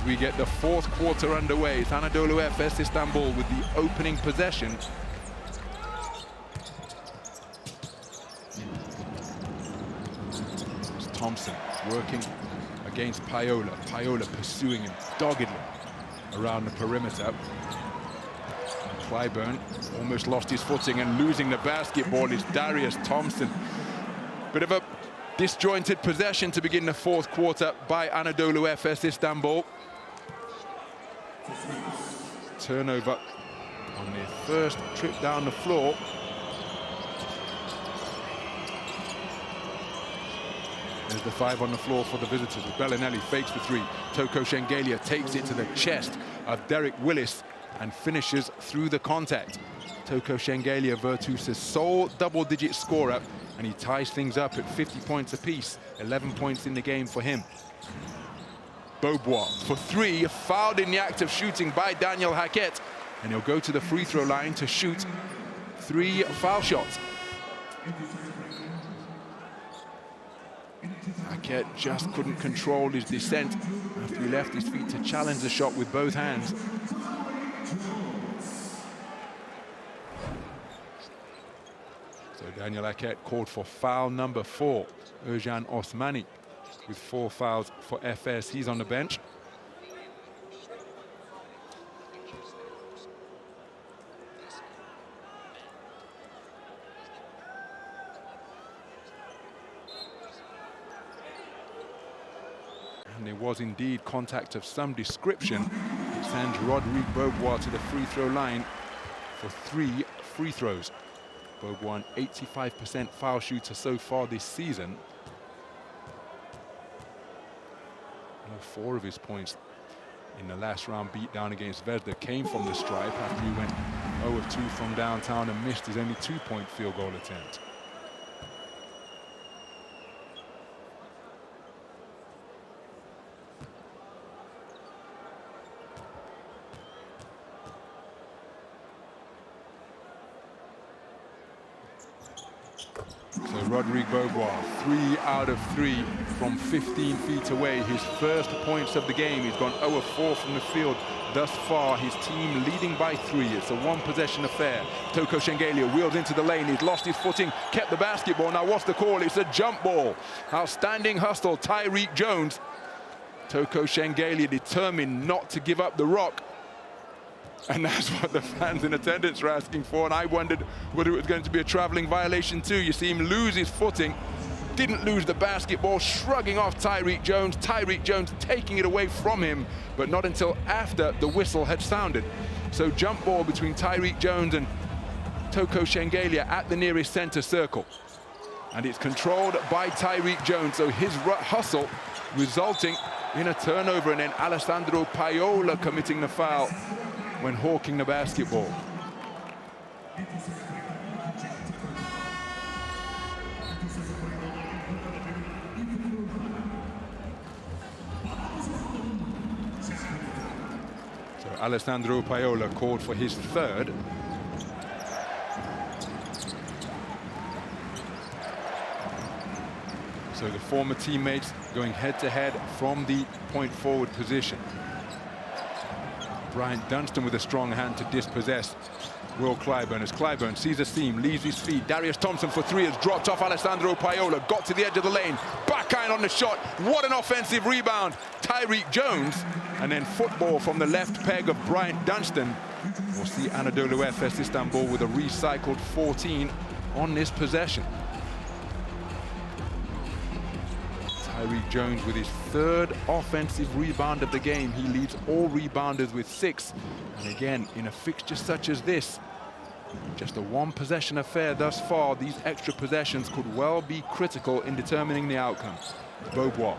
as we get the fourth quarter underway. It's Anadolu Efes Istanbul with the opening possession. It's Thompson working against Paiola. Paiola pursuing him doggedly around the perimeter. Clyburn almost lost his footing and losing the basketball is Darius Thompson. Bit of a disjointed possession to begin the fourth quarter by Anadolu Efes Istanbul. Turnover on their first trip down the floor. There's the 5 on the floor for the visitors. Bellinelli fakes the 3. Toko Shengelia takes it to the chest of Derek Willis and finishes through the contact. Toko Shengelia, Virtus' sole double-digit scorer, and he ties things up at 50 points apiece. 11 points in the game for him. Beaubois for 3, fouled in the act of shooting by Daniel Hackett, and he'll go to the free throw line to shoot 3 foul shots. Hackett just couldn't control his descent after he left his feet to challenge the shot with both hands. So Daniel Hackett called for foul number 4. Ercan Osmani with 4 fouls for Efes. He's on the bench. And there was indeed contact of some description. It sends Rodrigue Beaubois to the free throw line for 3 free throws. Beaubois, an 85% foul shooter so far this season. All 4 of his points in the last round beatdown against Zvezda came from the stripe after he went 0 of 2 from downtown and missed his only 2-point field goal attempt. So Rodrigue Beaubois, 3 out of 3 from 15 feet away. His first points of the game. He's gone 0 of 4 from the field thus far. His team leading by 3. It's a 1-possession affair. Toko Shengelia wheels into the lane. He's lost his footing, kept the basketball. Now what's the call? It's a jump ball. Outstanding hustle, Tyreek Jones. Toko Shengelia determined not to give up the rock. And that's what the fans in attendance were asking for, and I wondered whether it was going to be a traveling violation too. You see him lose his footing, didn't lose the basketball, shrugging off Tyreek Jones. Tyreek Jones taking it away from him, but not until after the whistle had sounded. So jump ball between Tyreek Jones and Toko Shengelia at the nearest center circle. And it's controlled by Tyreek Jones, so his hustle resulting in a turnover, and then Alessandro Paiola committing the foul when hawking the basketball. So Alessandro Paiola called for his 3rd. So the former teammates going head-to-head from the point forward position. Bryant Dunstan with a strong hand to dispossess Will Clyburn, as Clyburn sees a seam, leaves his feet. Darius Thompson for 3 has dropped off Alessandro Paiola, got to the edge of the lane, backhand on the shot. What an offensive rebound, Tyreek Jones. And then football from the left peg of Bryant Dunstan. We'll see Anadolu Efes Istanbul with a recycled 14 on this possession. Tyreek Jones with his 3rd offensive rebound of the game. He leads all rebounders with 6. And again, in a fixture such as this, just a 1-possession affair thus far, these extra possessions could well be critical in determining the outcome. Beaubois,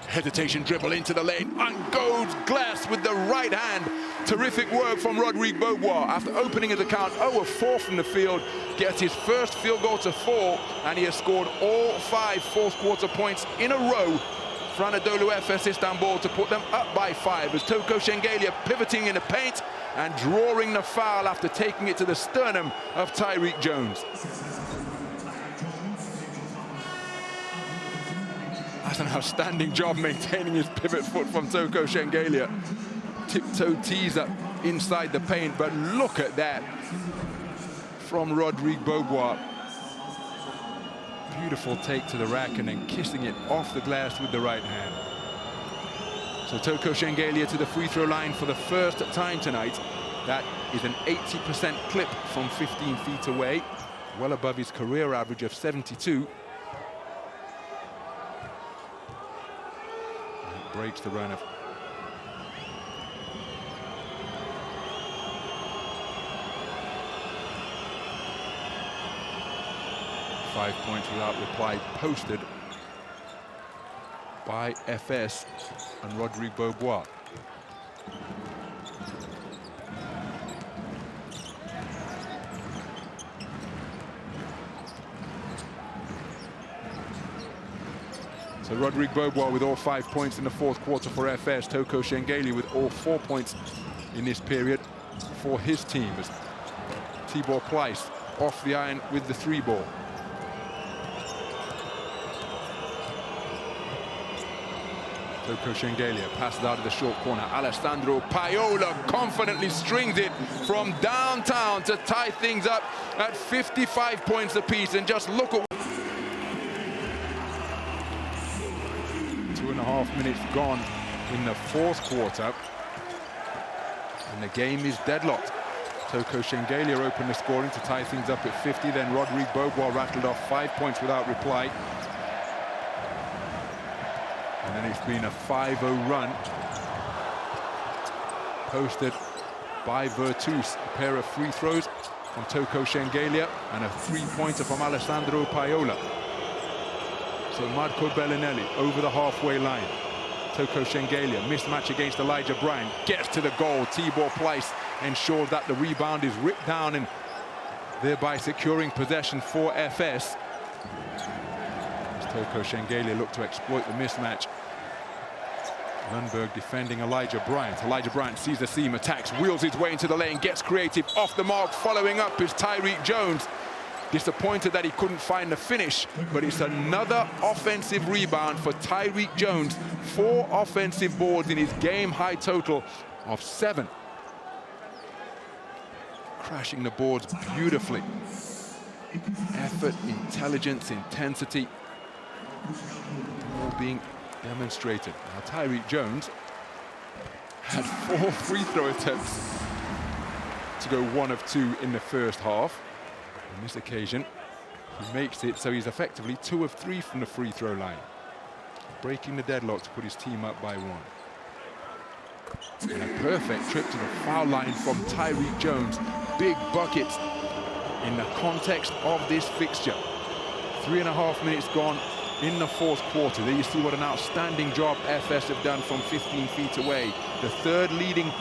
hesitation dribble into the lane, and goes glass with the right hand. Terrific work from Rodrigue Beaubois. After opening his account 0 of 4 from the field, gets his first field goal to fall, and he has scored all 5 fourth-quarter points in a row for Anadolu Efes Istanbul to put them up by 5, as Toko Shengelia pivoting in the paint and drawing the foul after taking it to the sternum of Tyreek Jones. That's an outstanding job maintaining his pivot foot from Toko Shengelia. Tiptoe tees up inside the paint, but look at that from Rodrigue Beaubois. Beautiful take to the rack and then kissing it off the glass with the right hand. So Toko Shengelia to the free throw line for the first time tonight. That is an 80% clip from 15 feet away, well above his career average of 72. It breaks the run of 5 points without reply posted by Efes and Rodrigue Beaubois. So Rodrigue Beaubois with all 5 points in the fourth quarter for Efes. Toko Shengelia with all 4 points in this period for his team. As Tibor Pleiss off the iron with the 3-ball. Toko Shengelia passes out of the short corner. Alessandro Paiola confidently strings it from downtown to tie things up at 55 points apiece. And just look at 2.5 minutes gone in the fourth quarter. And the game is deadlocked. Toko Shengelia opened the scoring to tie things up at 50. Then Rodrigue Beaubois rattled off 5 points without reply. And then it's been a 5-0 run posted by Virtus. A pair of free throws from Toko Shengelia and a 3-pointer from Alessandro Paiola. So Marco Bellinelli over the halfway line. Toko Shengelia, mismatch against Elijah Bryant, gets to the goal. Tibor Pleiss ensures that the rebound is ripped down and thereby securing possession for Efes. Toko Shengelia looked to exploit the mismatch. Lundberg defending Elijah Bryant. Elijah Bryant sees the seam, attacks, wheels his way into the lane, gets creative, off the mark. Following up is Tyreek Jones. Disappointed that he couldn't find the finish, but it's another offensive rebound for Tyreek Jones. 4 offensive boards in his game-high total of 7. Crashing the boards beautifully. Effort, intelligence, intensity, all being demonstrated. Now Tyreek Jones had 4 free throw attempts to go 1 of 2 in the first half. On this occasion, he makes it, so he's effectively 2 of 3 from the free throw line, breaking the deadlock to put his team up by 1. And a perfect trip to the foul line from Tyreek Jones. Big buckets in the context of this fixture. 3.5 minutes gone in the fourth quarter. There you see what an outstanding job Efes have done from 15 feet away. The 3rd leading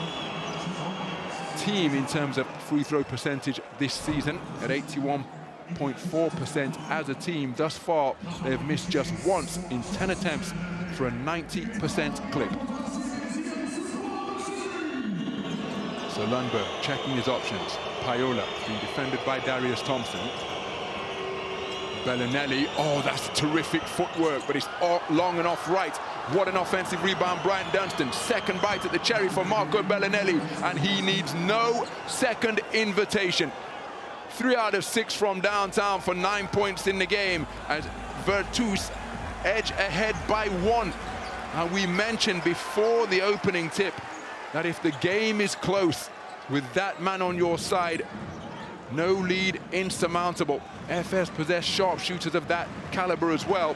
team in terms of free throw percentage this season at 81.4% as a team. Thus far, they have missed just once in 10 attempts for a 90% clip. So Lundberg checking his options. Paiola being defended by Darius Thompson. Bellinelli, oh, that's terrific footwork, but it's long and off right. What an offensive rebound, Bryant Dunstan. Second bite at the cherry for Marco Bellinelli, and he needs no second invitation. 3 out of 6 from downtown for 9 points in the game as Virtus edge ahead by 1. And we mentioned before the opening tip that if the game is close with that man on your side, no lead insurmountable. Efes possess sharpshooters of that caliber as well.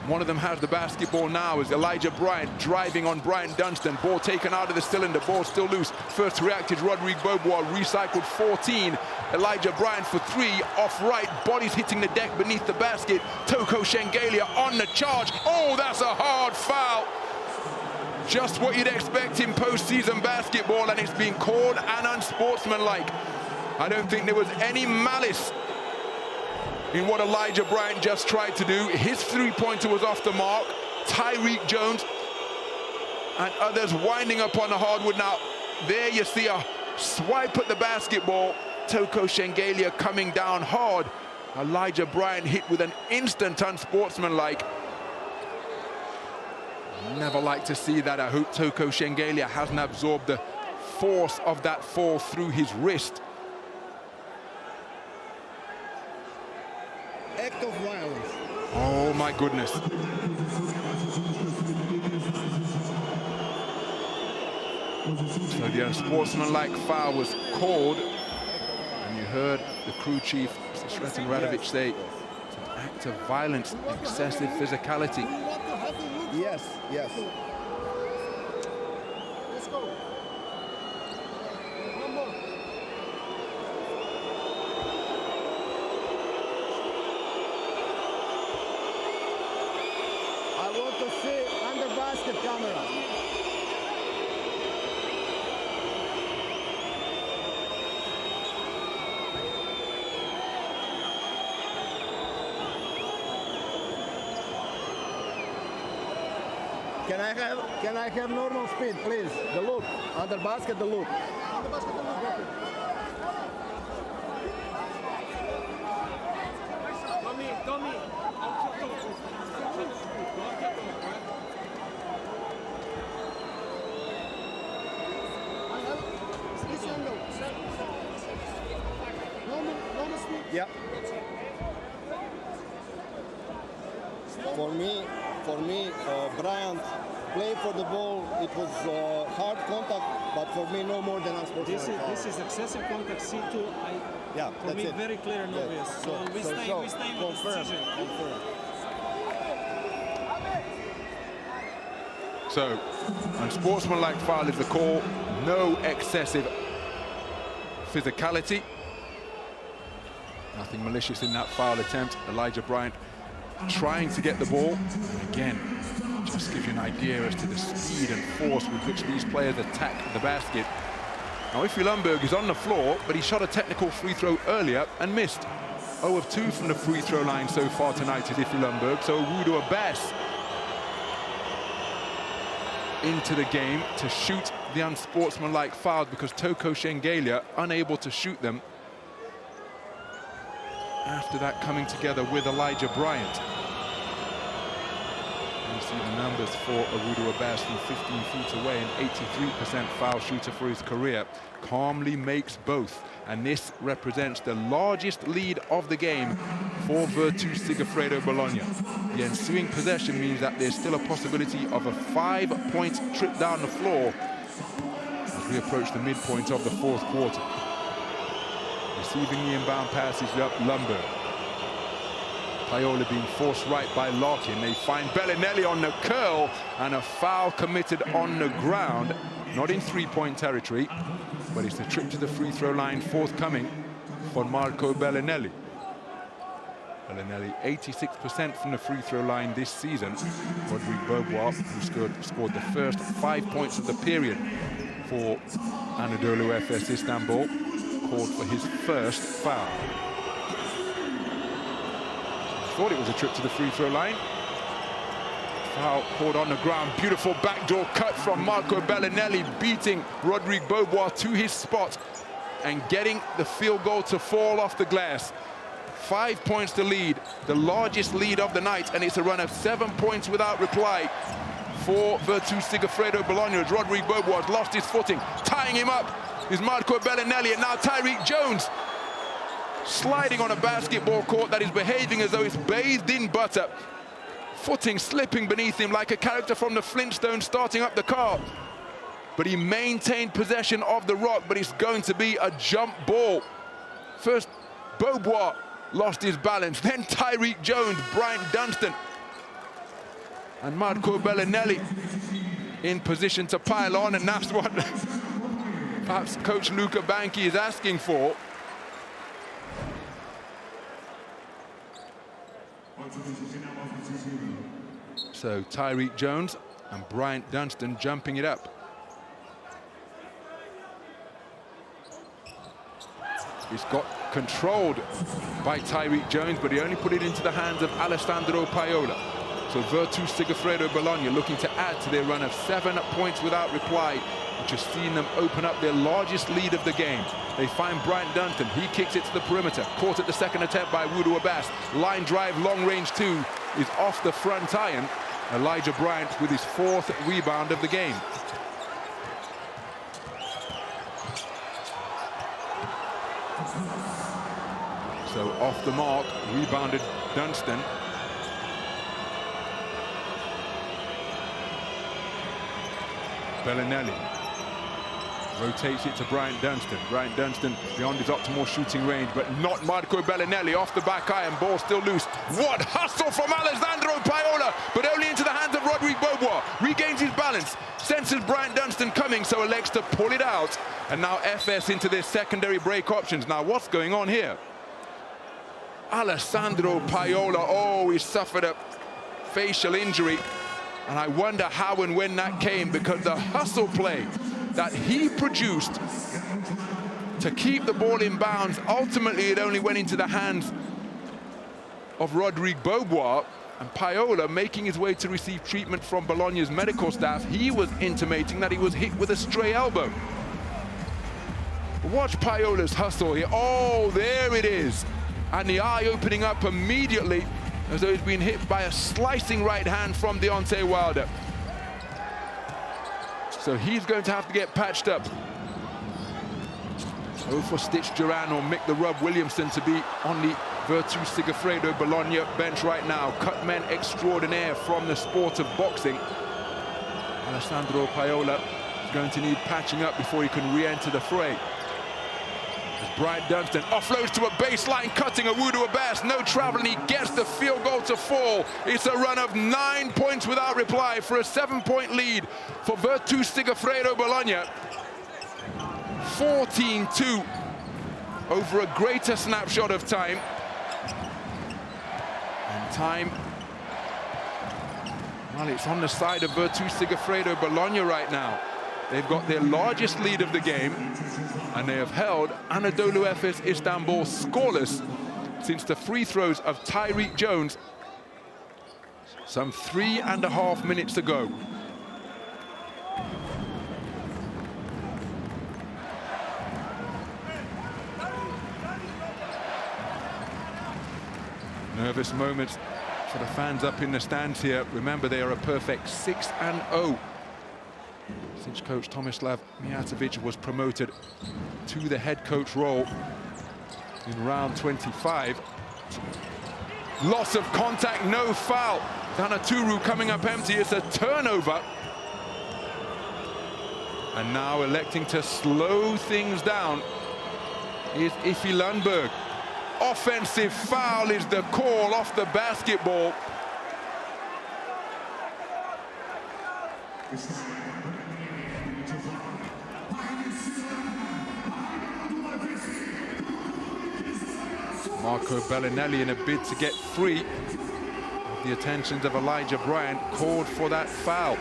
One of them has the basketball now as Elijah Bryant driving on Bryant Dunstan. Ball taken out of the cylinder, ball still loose. First reacted Rodrigue Beaubois, recycled 14. Elijah Bryant for 3, off right, bodies hitting the deck beneath the basket. Toko Shengelia on the charge. Oh, that's a hard foul. Just what you'd expect in postseason basketball, and it's been called an unsportsmanlike. I don't think there was any malice in what Elijah Bryant just tried to do. His 3-pointer was off the mark. Tyreek Jones and others winding up on the hardwood. Now, there you see a swipe at the basketball. Toko Shengelia coming down hard. Elijah Bryant hit with an instant unsportsmanlike. Never like to see that. I hope Toko Shengelia hasn't absorbed the force of that fall through his wrist. Act of violence. Oh my goodness. So the unsportsmanlike foul was called, and you heard the crew chief, Mr. Sretan Radovic, say it's an act of violence, excessive physicality. Yes, yes. Let's go. One more. I want to see under basket camera. Can I have normal speed, please? The loop. Under basket, the loop. Under basket, the loop. Tommy. This angle. Normal speed. Yeah. For me, Bryant played for the ball. It was hard contact, but for me, no more than unsportsmanlike. This is excessive contact. C2. Yeah, for that's me, it. very clear and obvious. So we stay with this decision. Confirm. So, unsportsmanlike foul is the call. No excessive physicality. Nothing malicious in that foul attempt. Elijah Bryant trying to get the ball. And again, just gives you an idea as to the speed and force with which these players attack the basket. Now, Iffe Lundberg is on the floor, but he shot a technical free throw earlier and missed. 0 of 2 from the free throw line so far tonight is Iffe Lundberg. So Awudu Abbas into the game to shoot the unsportsmanlike foul because Toko Shengelia unable to shoot them. After that coming together with Elijah Bryant. You see the numbers for Awudu Abbas from 15 feet away, an 83% foul shooter for his career. Calmly makes both, and this represents the largest lead of the game for Virtus Sigifredo Bologna. The ensuing possession means that there's still a possibility of a 5-point trip down the floor as we approach the midpoint of the fourth quarter. Receiving the inbound pass is Lundberg. Paiola being forced right by Larkin. They find Bellinelli on the curl, and a foul committed on the ground. Not in three-point territory, but it's the trip to the free throw line forthcoming for Marco Bellinelli. Bellinelli 86% from the free throw line this season. Rodrigue Beaubois, who scored the first 5 points of the period for Anadolu Efes Istanbul, called for his first foul. Thought it was a trip to the free throw line. Foul called on the ground. Beautiful backdoor cut from Marco Bellinelli, beating Rodrigue Beaubois to his spot and getting the field goal to fall off the glass. 5 points to lead, the largest lead of the night, and it's a run of 7 points without reply for Virtus Sigifredo Bologna as Rodrigue Beaubois has lost his footing. Tying him up is Marco Bellinelli, and now Tyreek Jones sliding on a basketball court that is behaving as though it's bathed in butter. Footing slipping beneath him like a character from the Flintstones starting up the car. But he maintained possession of the rock, but it's going to be a jump ball. First, Beaubois lost his balance, then Tyreek Jones, Bryant Dunstan, and Marco Bellinelli in position to pile on, and that's what perhaps Coach Luca Banchi is asking for. So Tyreek Jones and Bryant Dunstan jumping it up. It's got controlled by Tyreek Jones, but he only put it into the hands of Alessandro Paiola. So Virtus Sigifredo Bologna looking to add to their run of 7 points without reply, which has seen them open up their largest lead of the game. They find Bryant Dunstan. He kicks it to the perimeter. Caught at the second attempt by Awudu Abbas. Line drive, long range 2 is off the front iron. Elijah Bryant with his 4th rebound of the game. So off the mark, rebounded Dunstan. Bellinelli rotates it to Bryant Dunstan. Bryant Dunstan beyond his optimal shooting range, but not Marco Bellinelli. Off the back iron, ball still loose. What hustle from Alessandro Paiola, but only into the hands of Rodrigue Beaubois. Regains his balance, senses Bryant Dunstan coming, so elects to pull it out. And now Efes into their secondary break options. Now what's going on here? Alessandro Paiola, oh, he suffered a facial injury. And I wonder how and when that came, because the hustle play that he produced to keep the ball in bounds, ultimately it only went into the hands of Rodrigue Beaubois, and Paiola, making his way to receive treatment from Bologna's medical staff, he was intimating that he was hit with a stray elbow. Watch Paiola's hustle here. Oh, there it is. And the eye opening up immediately, as though he's been hit by a slicing right hand from Deontay Wilder. So he's going to have to get patched up. Oh, for Stitch Duran or Mick the Rub Williamson to be on the Virtus Sigifredo Bologna bench right now. Cutmen extraordinaire from the sport of boxing. Alessandro Paiola is going to need patching up before he can re-enter the fray. Bryant Dunstan offloads to a baseline, cutting Awudu Abbas, no traveling, he gets the field goal to fall. It's a run of 9 points without reply for a 7-point lead for Virtus Sigifredo Bologna. 14-2 over a greater snapshot of time. And time, well, it's on the side of Virtus Sigifredo Bologna right now. They've got their largest lead of the game, and they have held Anadolu Efes Istanbul scoreless since the free throws of Tyreek Jones some 3.5 minutes ago. Nervous moments for the fans up in the stands here. Remember, they are a perfect 6-0. Since coach Tomislav Mijatovic was promoted to the head coach role in round 25. Loss of contact, no foul. Danaturu coming up empty, it's a turnover. And now electing to slow things down is Iffe Lundberg. Offensive foul is the call off the basketball. Marco Bellinelli, in a bid to get free of the attentions of Elijah Bryant, called for that foul.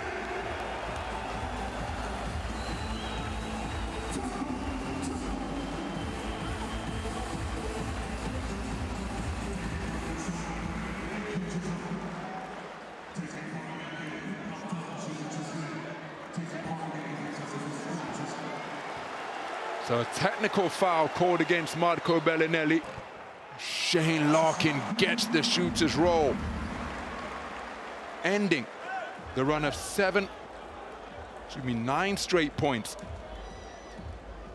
So a technical foul called against Marco Bellinelli. Shane Larkin gets the shooter's roll, ending the run of 9 straight points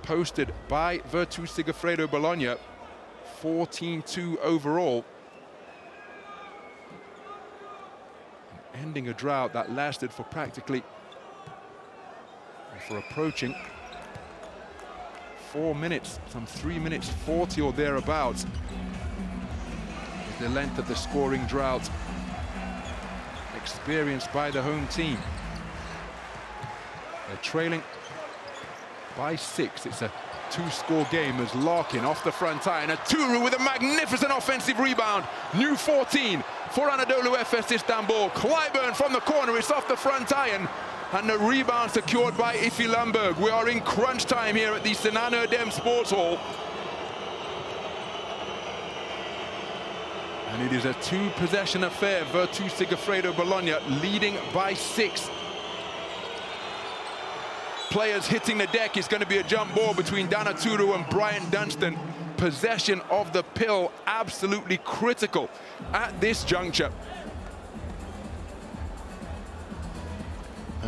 posted by Virtus Sigifredo Bologna. 14-2 overall, ending a drought that lasted for practically, for approaching 4 minutes, some 3 minutes 40 or thereabouts. The length of the scoring drought experienced by the home team. They're trailing by 6. It's a 2-score game as Larkin off the front iron. Aturu with a magnificent offensive rebound. New 14 for Anadolu Efes Istanbul. Clyburn from the corner, it's off the front iron. And the rebound secured by Iffe Lundberg. We are in crunch time here at the Sinan Erdem Sports Hall. And it is a 2-possession affair. Virtus Sigifredo Bologna leading by 6. Players hitting the deck. It's going to be a jump ball between Danaturu and Bryant Dunstan. Possession of the pill absolutely critical at this juncture.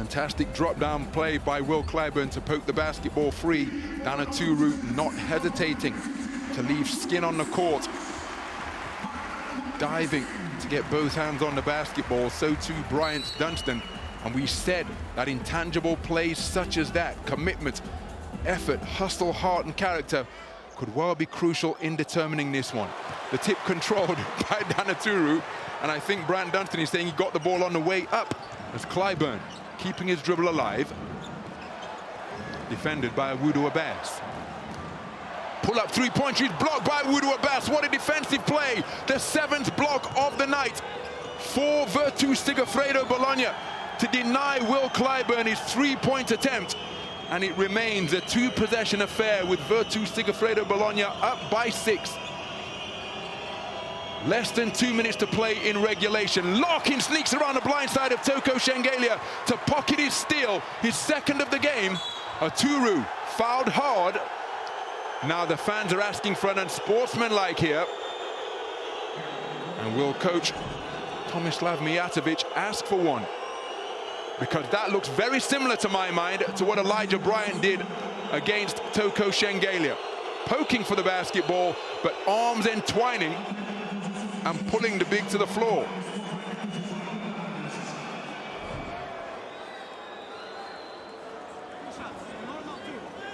Fantastic drop-down play by Will Clyburn to poke the basketball free. Anadolu not hesitating to leave skin on the court. Diving to get both hands on the basketball. So too Bryant Dunstan. And we said that intangible plays such as that, commitment, effort, hustle, heart, and character could well be crucial in determining this one. The tip controlled by Anadolu, and I think Bryant Dunstan is saying he got the ball on the way up as Clyburn keeping his dribble alive. Defended by Anadolu Efes. Pull up three-point shoot blocked by Anadolu Efes. What a defensive play. The 7th block of the night for Virtus Sigifredo Bologna to deny Will Clyburn his three-point attempt. And it remains a two-possession affair with Virtus Sigifredo Bologna up by 6. Less than 2 minutes to play in regulation. Larkin sneaks around the blind side of Toko Shengelia to pocket his steal, his 2nd of the game. Anadolu fouled hard. Now the fans are asking for an unsportsmanlike here. And will coach Tomislav Mijatovic ask for one? Because that looks very similar to my mind to what Elijah Bryant did against Toko Shengelia. Poking for the basketball, but arms entwining and pulling the big to the floor.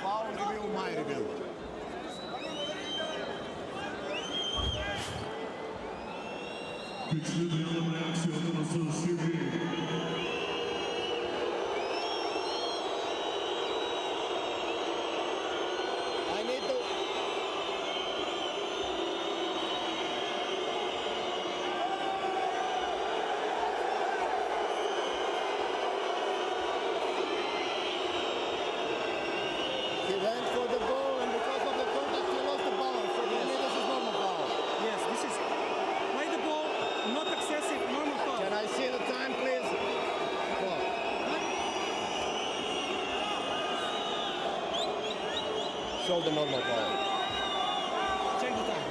Foul review, my review. I need to... He went for the ball, and because of the contact, he lost the balance. So for me, this is normal foul. Yes, this is play the ball, not excessive, normal foul. Can I see the time, please? Well, show the normal foul. Check the time.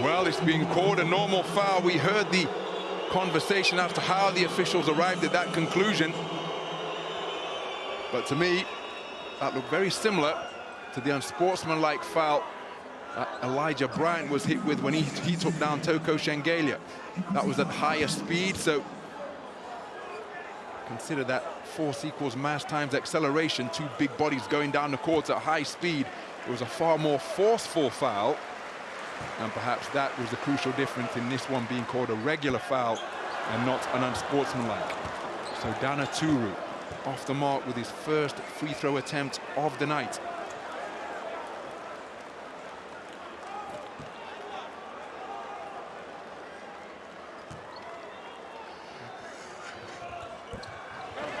Well, it's being called a normal foul. We heard the conversation as to how the officials arrived at that conclusion. But to me, that looked very similar to the unsportsmanlike foul that Elijah Bryant was hit with when he took down Toko Shengelia. That was at higher speed, so consider that force equals mass times acceleration. Two big bodies going down the court at high speed. It was a far more forceful foul, and perhaps that was the crucial difference in this one being called a regular foul and not an unsportsmanlike. So Anadolu off the mark with his first free throw attempt of the night.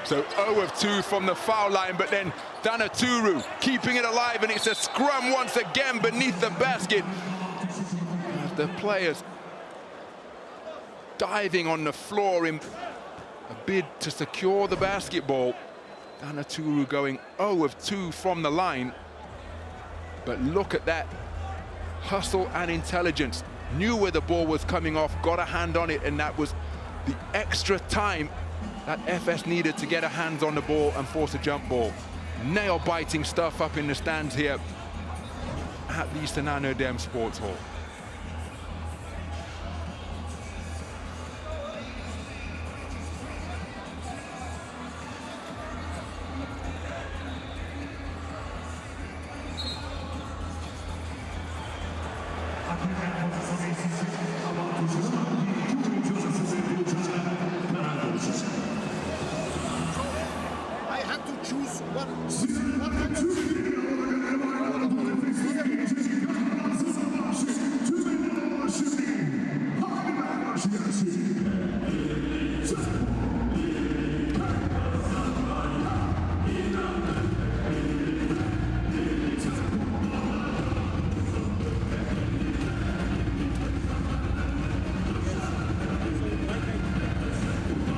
So 0 of 2 from the foul line, but then Anadolu keeping it alive, and it's a scrum once again beneath the basket. As the players diving on the floor in a bid to secure the basketball. Anadolu going 0 of 2 from the line. But look at that hustle and intelligence. Knew where the ball was coming off, got a hand on it, and that was the extra time that Efes needed to get a hands on the ball and force a jump ball. Nail-biting stuff up in the stands here at the Anadolu Sports Hall. I have to choose one.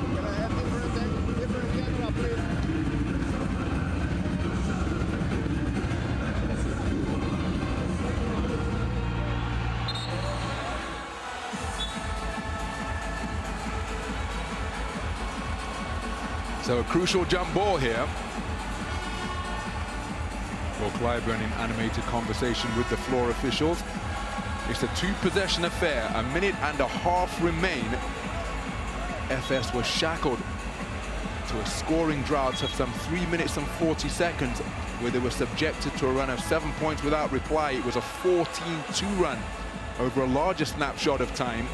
Can I have different camera, please? So a crucial jump ball here. Well, Clyburn in animated conversation with the floor officials. It's a two-possession affair. A minute and a half remain. Efes was shackled to a scoring drought of some 3 minutes and 40 seconds, where they were subjected to a run of 7 points without reply. It was a 14-2 run over a larger snapshot of time.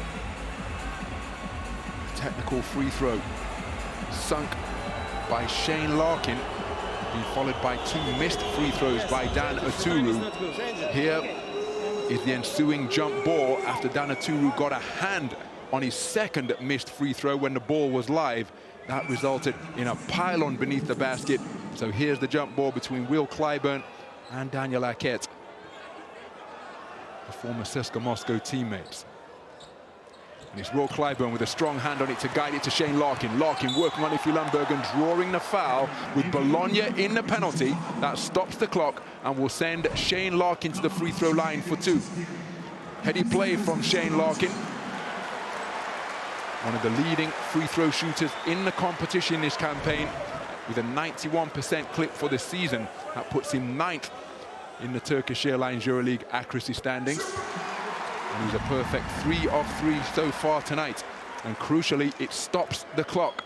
Technical free throw sunk by Shane Larkin, being followed by 2 missed free throws by Dan Aturu. Here is the ensuing jump ball after Dan Aturu got a hand on his second missed free throw when the ball was live. That resulted in a pylon beneath the basket. So here's the jump ball between Will Clyburn and Daniel Hackett, the former CSKA Moscow teammates. And it's Will Clyburn with a strong hand on it to guide it to Shane Larkin. Larkin working on Iffe Lundberg and drawing the foul with Bologna in the penalty. That stops the clock and will send Shane Larkin to the free throw line for 2. Heady play from Shane Larkin, one of the leading free throw shooters in the competition this campaign, with a 91% clip for the season. That puts him 9th in the Turkish Airlines EuroLeague accuracy standings. And he's a perfect 3 of 3 so far tonight. And crucially, it stops the clock.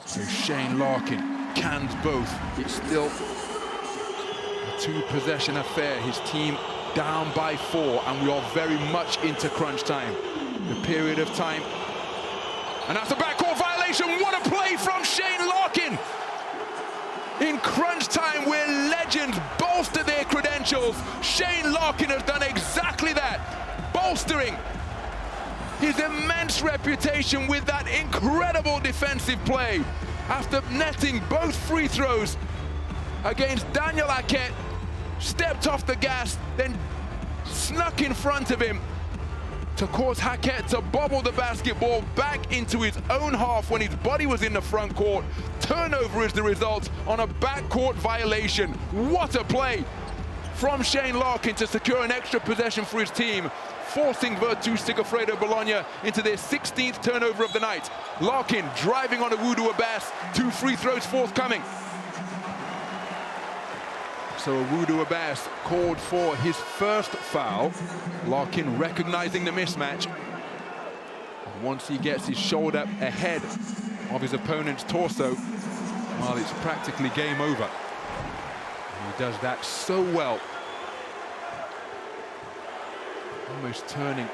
So Shane Larkin cans both. It's still a 2-possession affair. His team down by 4, and we are very much into crunch time. The period of time. And that's a backcourt violation. What a play from Shane Larkin! In crunch time, where legends bolster their credentials, Shane Larkin has done exactly that, bolstering his immense reputation with that incredible defensive play. After netting both free throws against Daniel Hackett, stepped off the gas, then snuck in front of him to cause Hackett to bobble the basketball back into his own half when his body was in the front court. Turnover is the result on a backcourt violation. What a play from Shane Larkin to secure an extra possession for his team, forcing Virtus Sigafredo Bologna into their 16th turnover of the night. Larkin driving on Anadolu Efes, 2 free throws forthcoming. So Anadolu Efes called for his first foul. Larkin recognizing the mismatch. Once he gets his shoulder ahead of his opponent's torso, well, it's practically game over. And he does that so well, almost turning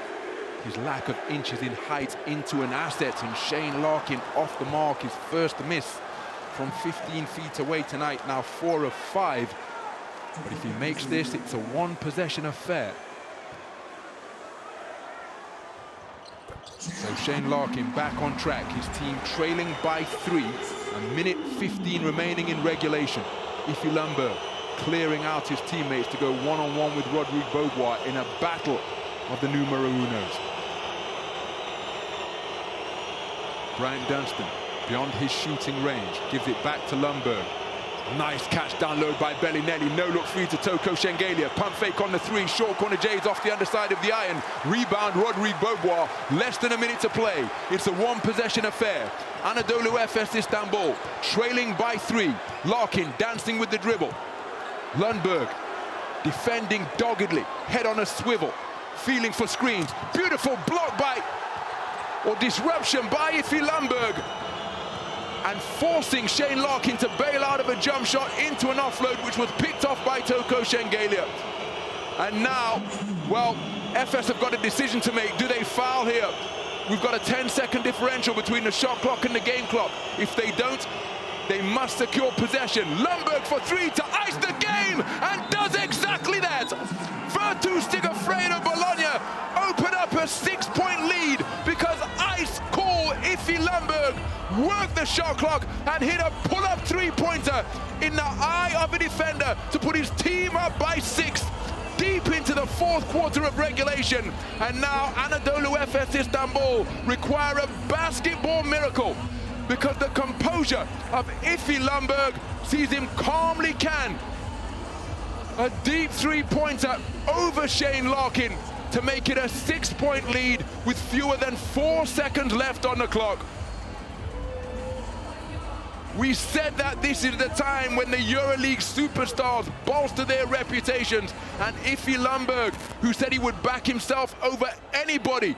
his lack of inches in height into an asset. And Shane Larkin off the mark, his first miss from 15 feet away tonight, now 4 of 5. But if he makes this, it's a 1-possession affair. So Shane Larkin back on track, his team trailing by 3, a minute 15 remaining in regulation. Iffe Lundberg clearing out his teammates to go one-on-one with Rodrigue Beaubois in a battle of the numero unos. Bryant Dunstan, beyond his shooting range, gives it back to Lundberg. Nice catch down low by Bellinelli. No look free to Toko Shengelia. Pump fake on the 3. Short corner Jays off the underside of the iron. Rebound Rodrigue Beaubois. Less than a minute to play. It's a 1-possession affair. Anadolu Efes Istanbul trailing by 3. Larkin dancing with the dribble. Lundberg defending doggedly. Head on a swivel. Feeling for screens. Beautiful block by, or disruption by Iffe Lundberg, and forcing Shane Larkin to bail out of a jump shot into an offload, which was picked off by Toko Shengelia. And now, well, Efes have got a decision to make. Do they foul here? We've got a 10-second differential between the shot clock and the game clock. If they don't, they must secure possession. Lundberg for 3 to ice the game, and does exactly that. Virtus Sigafredo Bologna open up a 6-point lead because ice-cool Iffe Lundberg worked the shot clock and hit a pull-up 3-pointer in the eye of a defender to put his team up by 6 deep into the 4th quarter of regulation. And now Anadolu Efes Istanbul require a basketball miracle, because the composure of Iffe Lundberg sees him calmly can a deep 3-pointer over Shane Larkin to make it a 6-point lead with fewer than 4 seconds left on the clock. We said that this is the time when the EuroLeague superstars bolster their reputations, and Iffe Lundberg, who said he would back himself over anybody.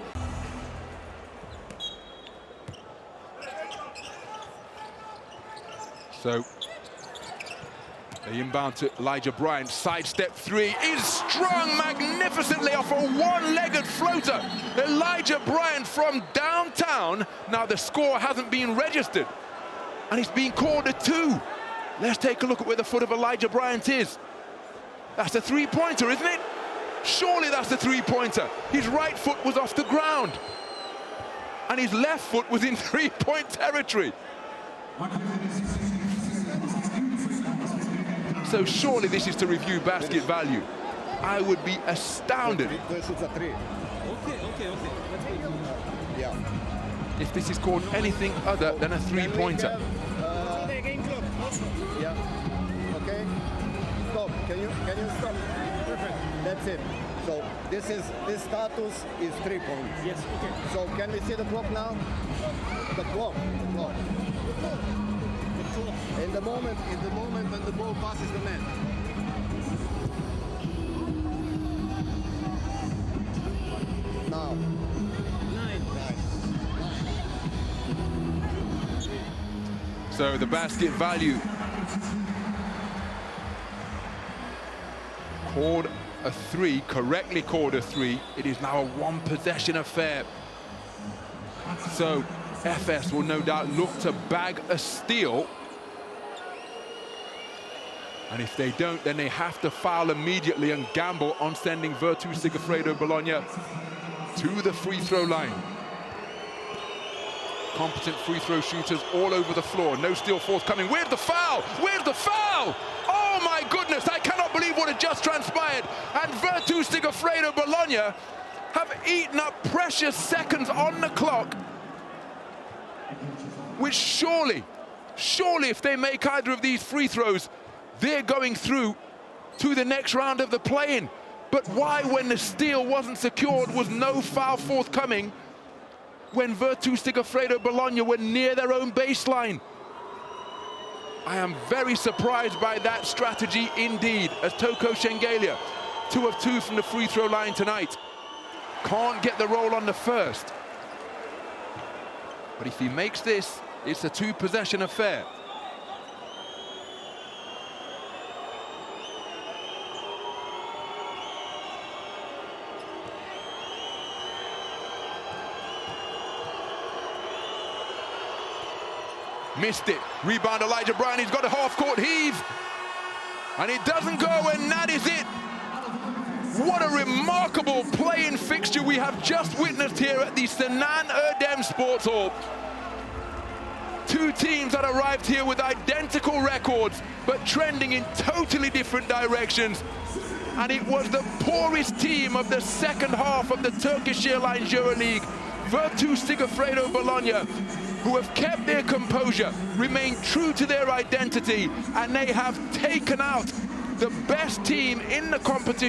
So, the inbound to Elijah Bryant, sidestep three is strung magnificently off a one-legged floater. Elijah Bryant from downtown. Now the score hasn't been registered, and it's been called a 2. Let's take a look at where the foot of Elijah Bryant is. That's a three-pointer, isn't it? Surely that's a three-pointer. His right foot was off the ground, and his left foot was in three-point territory. So surely this is to review basket value. I would be astounded This is a 3. Okay. Yeah. if this is called anything other than a three-pointer. The game clock also. Yeah. Okay. Stop. Can you stop? Perfect. That's it. So this status is 3 points. Yes, okay. So can we see the clock now? The clock. In the moment when the ball passes the man. Now. 9. So the basket value called a 3, correctly called a 3. It is now a one-possession affair. So Efes will no doubt look to bag a steal. And if they don't, then they have to foul immediately and gamble on sending Virtus Sigifredo Bologna to the free throw line. Competent free throw shooters all over the floor. No steal forthcoming. Where's the foul? Where's the foul? Oh my goodness, I cannot believe what had just transpired. And Virtus Sigifredo Bologna have eaten up precious seconds on the clock, which surely if they make either of these free throws, they're going through to the next round of the play-in. But why, when the steal wasn't secured, was no foul forthcoming when Virtus Sigifredo Bologna were near their own baseline? I am very surprised by that strategy indeed, as Toko Shengelia, 2 of 2 from the free throw line tonight. Can't get the roll on the first. But if he makes this, it's a 2-possession affair. Missed it. Rebound Elijah Bryant. He's got a half-court heave. And it doesn't go, and that is it. What a remarkable play-in fixture we have just witnessed here at the Sinan Erdem Sports Hall. 2 teams that arrived here with identical records, but trending in totally different directions. And it was the poorest team of the second half of the Turkish Airlines EuroLeague, Virtus Sigifredo Bologna, who have kept their composure, remained true to their identity, and they have taken out the best team in the competition.